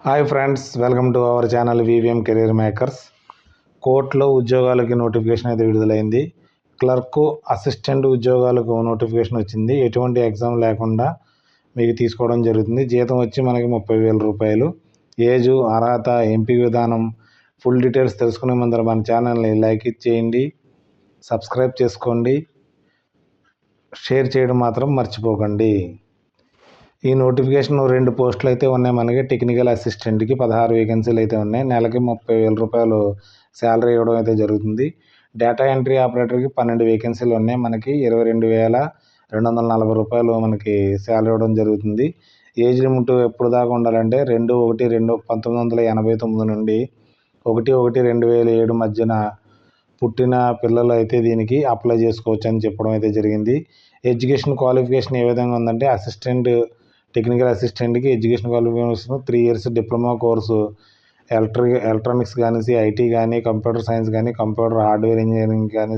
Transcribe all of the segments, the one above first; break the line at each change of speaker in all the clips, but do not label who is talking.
Hi friends, welcome to our channel VVM career makers. కోర్టులో ఉద్యోగాలకి notification అయితే విడుదలైంది. క్లర్కు, అసిస్టెంట్ ఉద్యోగాలకు నోటిఫికేషన్ వచ్చింది. ఎటువంటి ఎగ్జామ్ లేకుండా మీకు తీసుకోవడం జరుగుతుంది. జీతం వచ్చి మనకి 30,000 రూపాయలు. ఏజు, అర్హత, ఎంపిక విధానం, ఫుల్ డీటెయిల్స్ తెలుసుకునే ముందర మన ఛానల్ని లైక్ చేయండి, సబ్స్క్రైబ్ చేసుకోండి, షేర్ చేయడం మాత్రం మర్చిపోకండి. ఈ నోటిఫికేషన్ 2 పోస్టులు అయితే ఉన్నాయి. మనకి టెక్నికల్ అసిస్టెంట్కి 16 వేకెన్సీలు అయితే ఉన్నాయి. నెలకి 30,000 రూపాయలు శాలరీ ఇవ్వడం అయితే జరుగుతుంది. డేటా ఎంట్రీ ఆపరేటర్కి 12 వేకెన్సీలు ఉన్నాయి. మనకి 22,240 రూపాయలు మనకి శాలరీ ఇవ్వడం జరుగుతుంది. ఏజ్ లిమిట్ ఎప్పుడు దాకా ఉండాలంటే 2/1/1989 నుండి 1/1/2007 మధ్యన పుట్టిన పిల్లలు అయితే దీనికి అప్లై చేసుకోవచ్చు అని చెప్పడం అయితే జరిగింది. ఎడ్యుకేషన్ క్వాలిఫికేషన్ ఏ విధంగా ఉందంటే టెక్నికల్ అసిస్టెంట్కి education qualification 3 years diploma course electronics కానీ, ఐటీ కానీ, కంప్యూటర్ సైన్స్ కానీ, కంప్యూటర్ హార్డ్వేర్ ఇంజనీరింగ్ కానీ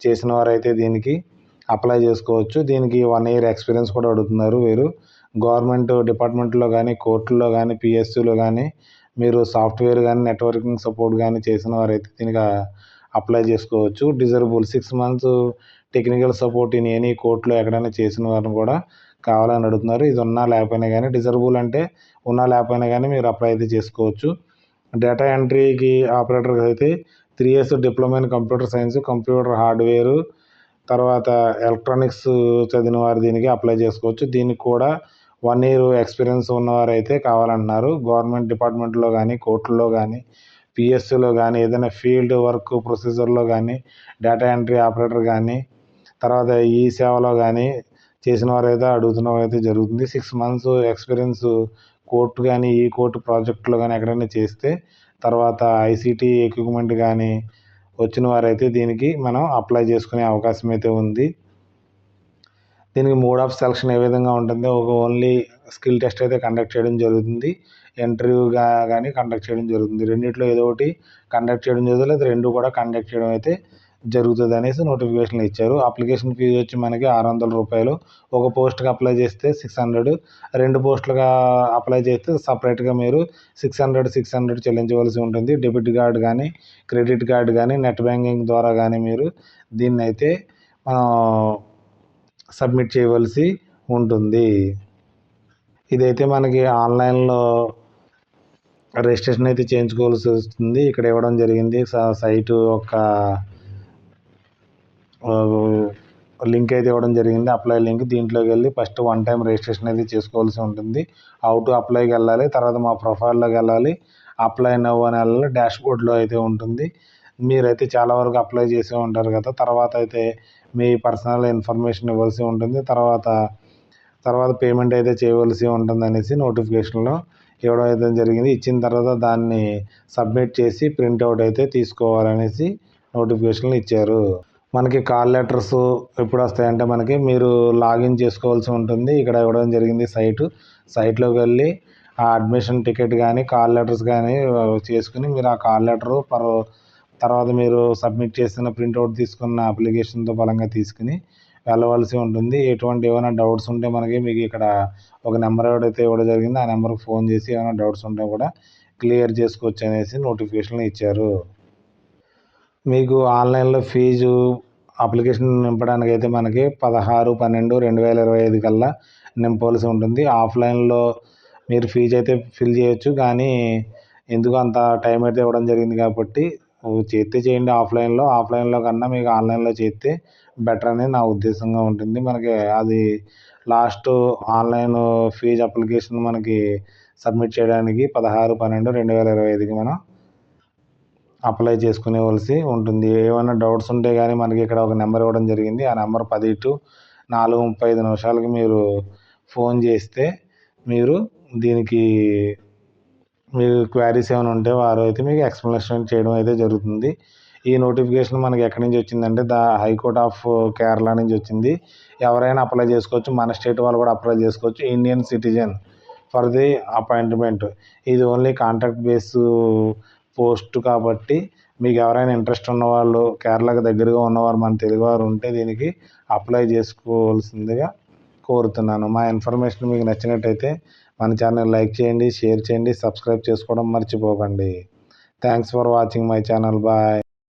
చేసిన వారైతే దీనికి అప్లై చేసుకోవచ్చు. దీనికి 1 ఇయర్ ఎక్స్పీరియన్స్ కూడా అడుగుతున్నారు. వీరు గవర్నమెంట్ డిపార్ట్మెంట్లో కానీ, కోర్టుల్లో కానీ, పిఎస్యూలో కానీ మీరు సాఫ్ట్వేర్ కానీ, నెట్వర్కింగ్ సపోర్ట్ కానీ చేసిన వారైతే దీనికి అప్లై చేసుకోవచ్చు. Desirable 6 months technical support in any కోర్టులో ఎక్కడైనా చేసిన వారిని కూడా కావాలని అడుగుతున్నారు. ఇది ఉన్నా లేకపోయినా కానీ, డిజరబుల్ అంటే ఉన్నా లేకపోయినా కానీ మీరు అప్లై అయితే చేసుకోవచ్చు. డేటా ఎంట్రీకి ఆపరేటర్కి అయితే 3 years diploma in computer science, computer hardware, తర్వాత ఎలక్ట్రానిక్స్ చదివిన వారు దీనికి అప్లై చేసుకోవచ్చు. దీనికి కూడా 1 year ఎక్స్పీరియన్స్ ఉన్నవారు అయితే కావాలంటున్నారు. గవర్నమెంట్ డిపార్ట్మెంట్లో కానీ, కోర్టుల్లో కానీ, పిఎస్యూలో కానీ, ఏదైనా ఫీల్డ్ వర్క్ ప్రొసీజర్లో కానీ, డేటా ఎంట్రీ ఆపరేటర్ కానీ, తర్వాత ఈ సేవలో కానీ చేసిన వారైతే అడుగుతున్న అయితే జరుగుతుంది. 6 months ఎక్స్పీరియన్స్ కోర్టు కానీ, ఈ కోర్టు ప్రాజెక్టులో కానీ ఎక్కడైనా చేస్తే, తర్వాత ఐసీటీ ఎక్విప్మెంట్ కానీ వచ్చిన వారైతే దీనికి మనం అప్లై చేసుకునే అవకాశం అయితే ఉంది. దీనికి మోడ్ ఆఫ్ సెలక్షన్ ఏ విధంగా ఉంటుంది, ఓన్లీ స్కిల్ టెస్ట్ అయితే కండక్ట్ చేయడం జరుగుతుంది. ఇంటర్వ్యూగా కానీ కండక్ట్ చేయడం జరుగుతుంది. రెండిట్లో ఏదో ఒకటి కండక్ట్ చేయడం జరుగుతుంది, లేదా 2 కూడా కండక్ట్ చేయడం అయితే జరుగుతుంది అనేసి నోటిఫికేషన్లు ఇచ్చారు. అప్లికేషన్ ఫీజు వచ్చి మనకి 600 రూపాయలు. ఒక పోస్ట్కి అప్లై చేస్తే 600, 2 పోస్టులుగా అప్లై చేస్తే సపరేట్గా మీరు 600 చెల్లించవలసి ఉంటుంది. డెబిట్ కార్డు కానీ, క్రెడిట్ కార్డు కానీ, నెట్ బ్యాంకింగ్ ద్వారా కానీ మీరు దీన్ని అయితే సబ్మిట్ చేయవలసి ఉంటుంది. ఇదైతే మనకి ఆన్లైన్లో రిజిస్ట్రేషన్ అయితే చేయించుకోవాల్సి వస్తుంది. ఇక్కడ ఇవ్వడం జరిగింది సైటు యొక్క లింక్ అయితే ఇవ్వడం జరిగింది, అప్లై లింక్. దీంట్లోకి వెళ్ళి ఫస్ట్ 1 time రిజిస్ట్రేషన్ అయితే చేసుకోవాల్సి ఉంటుంది. హౌ టు అప్లైకి వెళ్ళాలి, తర్వాత మా ప్రొఫైల్లోకి వెళ్ళాలి, అప్లై నవ్ అని వెళ్ళాలి. డాష్ బోర్డ్లో అయితే ఉంటుంది. మీరైతే చాలా వరకు అప్లై చేసే ఉంటారు కదా, తర్వాత అయితే మీ పర్సనల్ ఇన్ఫర్మేషన్ ఇవ్వాల్సి ఉంటుంది. తర్వాత పేమెంట్ అయితే చేయవలసి ఉంటుంది అనేసి నోటిఫికేషన్లో ఇవ్వడం అయితే జరిగింది. ఇచ్చిన తర్వాత దాన్ని సబ్మిట్ చేసి ప్రింట్అవుట్ అయితే తీసుకోవాలనేసి నోటిఫికేషన్లు ఇచ్చారు. మనకి కాల్ లెటర్స్ ఎప్పుడు వస్తాయంటే మీరు లాగిన్ చేసుకోవాల్సి ఉంటుంది. ఇక్కడ ఇవ్వడం జరిగింది సైట్లోకి వెళ్ళి ఆ అడ్మిషన్ టికెట్ కానీ, కాల్ లెటర్స్ కానీ చేసుకుని మీరు ఆ కాల్ లెటరు తర్వాత మీరు సబ్మిట్ చేసిన ప్రింట్అవుట్ తీసుకున్న అప్లికేషన్తో బలంగా తీసుకుని వెళ్ళవలసి ఉంటుంది. ఏమైనా డౌట్స్ ఉంటే మీకు ఇక్కడ ఒక నెంబర్ ఎవడైతే ఇవ్వడం జరిగిందో ఆ నెంబర్కి ఫోన్ చేసి ఏమైనా డౌట్స్ ఉంటే కూడా క్లియర్ చేసుకోవచ్చు అనేసి నోటిఫికేషన్లు ఇచ్చారు. మీకు ఆన్లైన్లో ఫీజు అప్లికేషన్ నింపడానికి అయితే మనకి 16/12/2025 కల్లా నింపవలసి ఉంటుంది. ఆఫ్లైన్లో మీరు ఫీజు అయితే ఫిల్ చేయొచ్చు, కానీ ఎందుకు అంత టైం అయితే ఇవ్వడం జరిగింది కాబట్టి చేస్తే చేయండి. ఆఫ్లైన్లో కన్నా మీకు ఆన్లైన్లో చేస్తే బెటర్ అనేది నా ఉద్దేశంగా ఉంటుంది. మనకి అది లాస్ట్ ఆన్లైన్ ఫీజు అప్లికేషన్ మనకి సబ్మిట్ చేయడానికి 16/12/2025కి మనం అప్లై చేసుకునేవలసి ఉంటుంది. ఏమైనా డౌట్స్ ఉంటే కానీ మనకి ఇక్కడ ఒక నెంబర్ ఇవ్వడం జరిగింది. ఆ నెంబర్ 10-4:35 మీరు ఫోన్ చేస్తే మీరు దీనికి మీకు క్వారీస్ ఏమైనా ఉంటే వారు అయితే మీకు ఎక్స్ప్లెనేషన్ చేయడం అయితే జరుగుతుంది. ఈ నోటిఫికేషన్ మనకి ఎక్కడి నుంచి వచ్చిందంటే హైకోర్ట్ ఆఫ్ కేరళ నుంచి వచ్చింది. ఎవరైనా అప్లై చేసుకోవచ్చు, మన స్టేట్ వాళ్ళు కూడా అప్లై చేసుకోవచ్చు. Indian citizen for the appointment. ఇది ఓన్లీ కాంట్రాక్ట్ బేస్ పోస్ట్ కాబట్టి మీకు ఎవరైనా ఇంట్రెస్ట్ ఉన్నవాళ్ళు, కేరళకు దగ్గరగా ఉన్నవారు, మన తెలుగువారు ఉంటే దీనికి అప్లై చేసుకోవాల్సిందిగా కోరుతున్నాను. మా ఇన్ఫర్మేషన్ మీకు నచ్చినట్టయితే మన ఛానల్ లైక్ చేయండి, షేర్ చేయండి, సబ్స్క్రైబ్ చేసుకోవడం మర్చిపోకండి. Thanks for watching my channel. Bye.